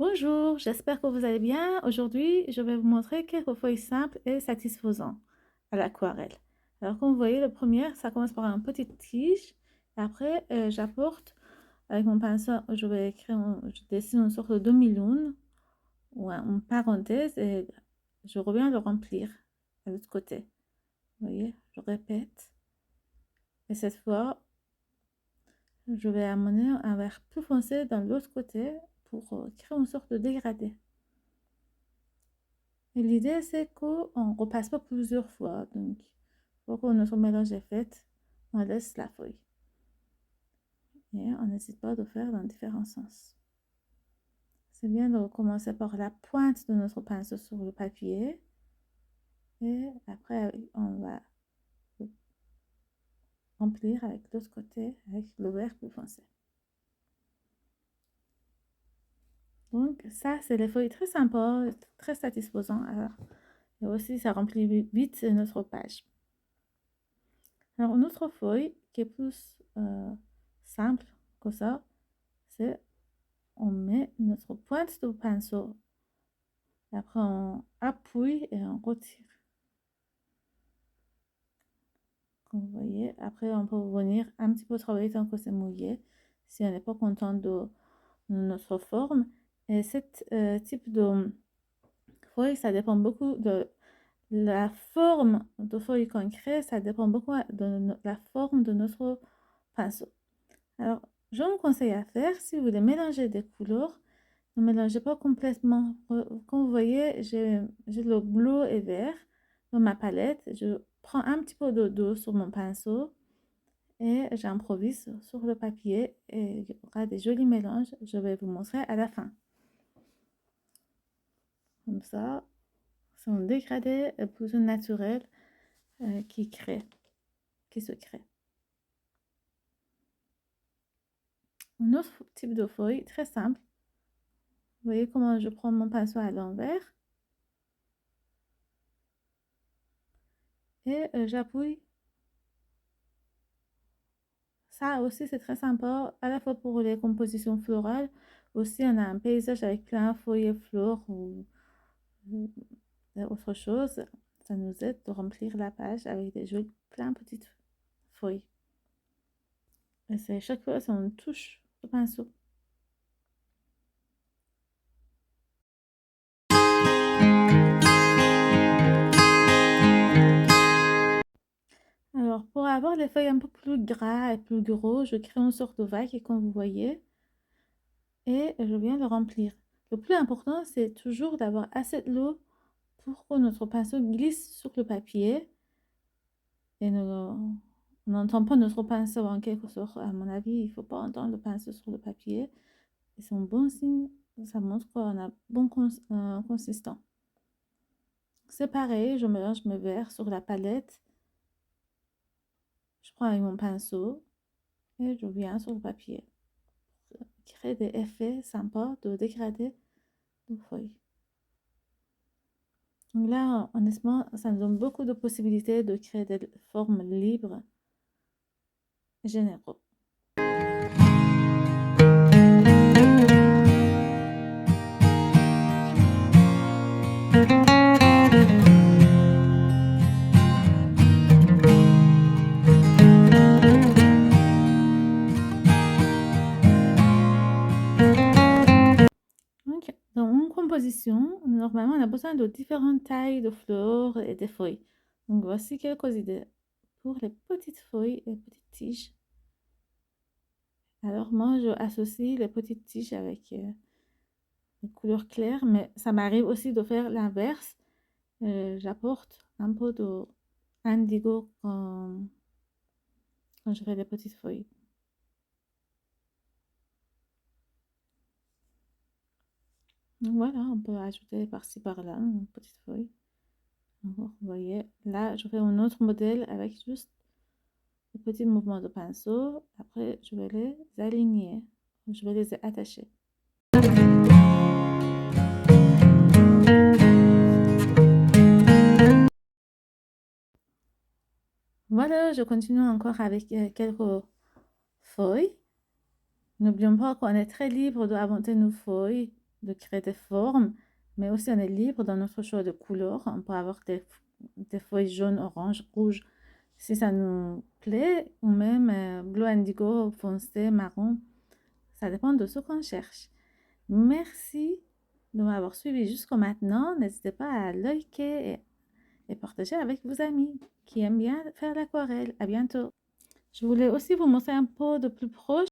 Bonjour, j'espère que vous allez bien. Aujourd'hui, je vais vous montrer quelques feuilles simples et satisfaisantes à l'aquarelle. Alors, comme vous voyez, le premier, ça commence par une petite tige. Et après, j'apporte avec mon pinceau, je dessine une sorte de demi-lune ou une parenthèse et je reviens le remplir à l'autre côté. Vous voyez, je répète. Et cette fois, je vais amener un vert plus foncé dans l'autre côté pour créer une sorte de dégradé. Et l'idée, c'est qu'on ne repasse pas plusieurs fois. Donc, pour que notre mélange est fait, on laisse la feuille. Et on n'hésite pas de faire dans différents sens. C'est bien de commencer par la pointe de notre pinceau sur le papier. Et après, on va remplir avec l'autre côté, avec le vert plus foncé. Donc, ça, c'est les feuilles très sympas, très satisfaisantes. Et aussi, ça remplit vite notre page. Alors, une autre feuille qui est plus simple que ça, c'est on met notre pointe de pinceau. Après, on appuie et on retire. Comme vous voyez, après, on peut venir un petit peu travailler tant que c'est mouillé, si on n'est pas content de notre forme. Et ce type de feuille, ça dépend beaucoup de la forme de feuille qu'on crée, ça dépend beaucoup de la forme de notre pinceau. Alors, je vous conseille à faire, si vous voulez mélanger des couleurs, ne mélangez pas complètement. Comme vous voyez, j'ai le bleu et vert dans ma palette. Je prends un petit peu d'eau sur mon pinceau et j'improvise sur le papier et il y aura des jolis mélanges. Je vais vous montrer à la fin. Comme ça, c'est un dégradé plus naturel qui se crée. Un autre type de feuille très simple. Vous voyez comment je prends mon pinceau à l'envers et j'appuie. Ça aussi, c'est très sympa, à la fois pour les compositions florales. Aussi, on a un paysage avec plein de feuilles et fleurs ou autre chose. Ça nous aide de remplir la page avec des jolies, plein de petites feuilles. Et c'est chaque fois, c'est une touche de pinceau. Alors, pour avoir les feuilles un peu plus gras et plus gros, je crée une sorte de vague, comme vous voyez, et je viens le remplir. Le plus important, c'est toujours d'avoir assez de l'eau pour que notre pinceau glisse sur le papier et on n'entend pas notre pinceau en quelque sorte. À mon avis, il ne faut pas entendre le pinceau sur le papier. Et c'est un bon signe, ça montre qu'on a bon consistant. C'est pareil, je mélange mes verres sur la palette. Je prends avec mon pinceau et je viens sur le papier. Créer des effets sympas de dégradé de feuilles. Donc là, honnêtement, ça me donne beaucoup de possibilités de créer des formes libres et généreuses. Donc, dans une composition, normalement, on a besoin de différentes tailles de fleurs et de feuilles. Donc, voici quelques idées pour les petites feuilles et petites tiges. Alors, moi, je associe les petites tiges avec les couleurs claires, mais ça m'arrive aussi de faire l'inverse. J'apporte un peu d'indigo quand je fais les petites feuilles. Donc, voilà, on peut ajouter par-ci par-là une petite feuille. Alors, vous voyez, là, je fais un autre modèle avec juste des petits mouvements de pinceau. Après, je vais les aligner. Je vais les attacher. Voilà, je continue encore avec quelques feuilles. N'oublions pas qu'on est très libre d'inventer nos feuilles de créer des formes, mais aussi on est libre dans notre choix de couleurs. On peut avoir des feuilles jaunes, oranges, rouges, si ça nous plaît, ou même bleu indigo, foncé, marron. Ça dépend de ce qu'on cherche. Merci de m'avoir suivi jusqu'à maintenant. N'hésitez pas à liker et partager avec vos amis qui aiment bien faire l'aquarelle. À bientôt. Je voulais aussi vous montrer un peu de plus proche